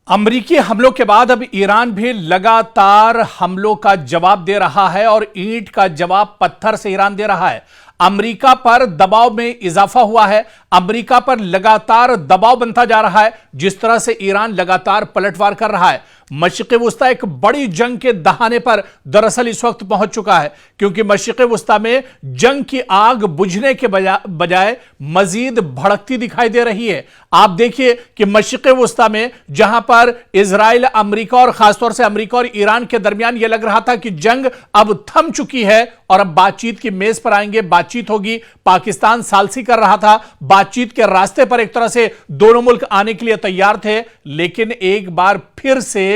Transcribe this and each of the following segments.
अमेरिकी हमलों के बाद अब ईरान भी लगातार हमलों का जवाब दे रहा है और ईंट का जवाब पत्थर से ईरान दे रहा है। अमेरिका पर दबाव में इजाफा हुआ है। अमेरिका पर लगातार दबाव बनता जा रहा है। जिस तरह से ईरान लगातार पलटवार कर रहा है, मशरिक़ वुस्ता एक बड़ी जंग के दहाने पर दरअसल इस वक्त पहुंच चुका है, क्योंकि मशरिक़ वुस्ता में जंग की आग बुझने के बजाय मजीद भड़कती दिखाई दे रही है। आप देखिए कि मशरिक़ वुस्ता में जहां पर इजराइल, अमेरिका और खासतौर से अमेरिका और ईरान के दरमियान यह लग रहा था कि जंग अब थम चुकी है और अब बातचीत की मेज पर आएंगे, बातचीत होगी। पाकिस्तान सालसी कर रहा था, बातचीत के रास्ते पर एक तरह से दोनों मुल्क आने के लिए तैयार थे, लेकिन एक बार फिर से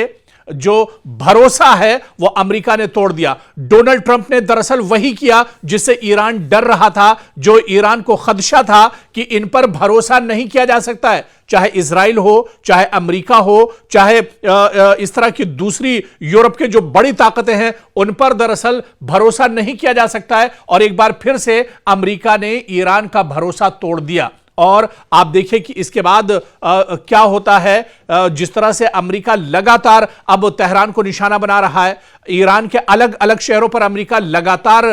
जो भरोसा है वो अमेरिका ने तोड़ दिया। डोनाल्ड ट्रंप ने दरअसल वही किया जिससे ईरान डर रहा था, जो ईरान को खदशा था कि इन पर भरोसा नहीं किया जा सकता है, चाहे इजराइल हो, चाहे अमेरिका हो, चाहे इस तरह की दूसरी यूरोप के जो बड़ी ताकतें हैं, उन पर दरअसल भरोसा नहीं किया जा सकता है। और एक बार फिर से अमेरिका ने ईरान का भरोसा तोड़ दिया। और आप देखिए कि इसके बाद क्या होता है। जिस तरह से अमेरिका लगातार अब तेहरान को निशाना बना रहा है, ईरान के अलग अलग शहरों पर अमेरिका लगातार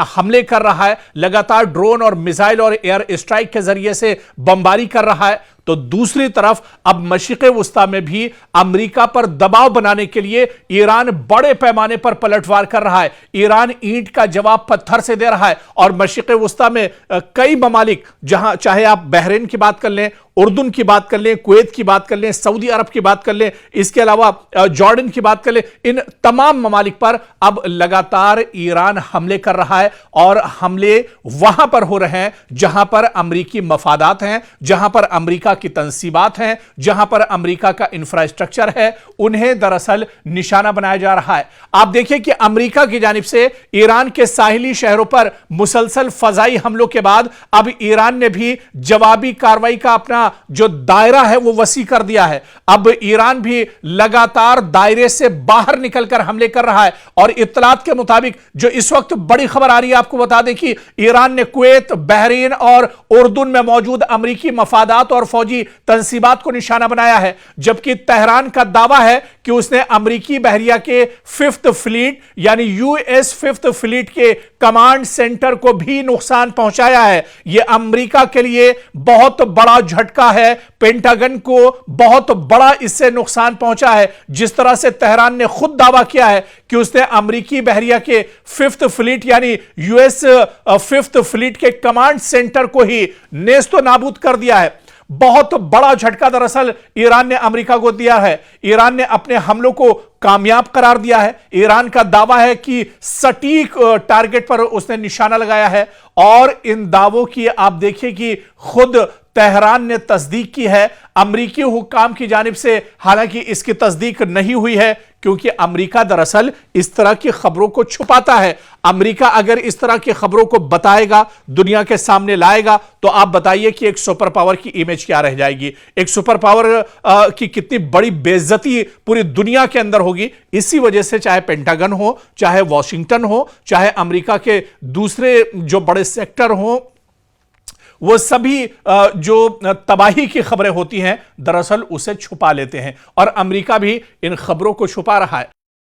हमले कर रहा है, लगातार ड्रोन और मिसाइल और एयर स्ट्राइक के जरिए से बमबारी कर रहा है, तो दूसरी तरफ अब मशरिक़ वुस्ता में भी अमेरिका पर दबाव बनाने के लिए ईरान बड़े पैमाने पर पलटवार कर रहा है। ईरान ईंट का जवाब पत्थर से दे रहा है और मशरिक़ वुस्ता में कई ममालिक, जहां चाहे आप बहरीन की बात कर लें, उर्दून की बात कर लें, कुवैत की बात कर लें, सऊदी अरब की बात कर लें, इसके अलावा जॉर्डन की बात कर लें, इन तमाम ममालिक पर अब लगातार ईरान हमले कर रहा है। और हमले वहां पर हो रहे हैं जहां पर अमेरिकी मफादात हैं, जहां पर अमेरिका की तंसीबात हैं, जहां पर अमेरिका का इंफ्रास्ट्रक्चर है, उन्हें दरअसल निशाना बनाया जा रहा है। आप देखिए कि अमेरिका की जानिब से ईरान के साहिली शहरों पर मुसलसल फजाई हमलों के बाद अब ईरान ने भी जवाबी कार्रवाई का अपना जो दायरा है वो वसी कर दिया है। अब ईरान भी लगातार दायरे से बाहर निकलकर हमले कर रहा है। और इत्तलात के मुताबिक जो इस वक्त बड़ी खबर आ रही है, आपको बता दें कि ईरान ने कुवैत, बहरीन और उर्दून में मौजूद अमेरिकी मफादात और फौजी तंसीबात को निशाना बनाया है, जबकि तेहरान का दावा है कि उसने अमेरिकी बहरिया के 5th फ्लीट यानी यूएस 5th फ्लीट के कमांड सेंटर को भी नुकसान पहुंचाया है। यह अमेरिका के लिए बहुत बड़ा झटका है, पेंटागन को बहुत बड़ा इससे नुकसान पहुंचा है। जिस तरह से तेहरान ने खुद दावा किया है कि उसने अमेरिकी बहरिया के 5th फ्लीट यानी यूएस 5th फ्लीट के कमांड सेंटर को ही नेस्तो नाबूद कर दिया है। बहुत बड़ा झटका दरअसल ईरान ने अमेरिका को दिया है। ईरान ने अपने हमलों को कामयाब करार दिया है। ईरान का दावा है कि सटीक टारगेट पर उसने निशाना लगाया है। और इन दावों की आप देखिए कि खुद तेहरान ने तस्दीक की है। अमेरिकी हुक्काम की जानिब से हालांकि इसकी तस्दीक नहीं हुई है, क्योंकि अमेरिका दरअसल इस तरह की खबरों को छुपाता है। अमेरिका अगर इस तरह की खबरों को बताएगा, दुनिया के सामने लाएगा, तो आप बताइए कि एक सुपर पावर की इमेज क्या रह जाएगी, एक सुपर पावर की कितनी बड़ी बेइज्जती पूरी दुनिया के अंदर होगी। इसी वजह से चाहे पेंटागन हो, चाहे वॉशिंगटन हो, चाहे अमेरिका के दूसरे जो बड़े सेक्टर हो, वो सभी जो तबाही की खबरें होती हैं दरअसल उसे छुपा लेते हैं। और अमेरिका भी इन खबरों को छुपा रहा है।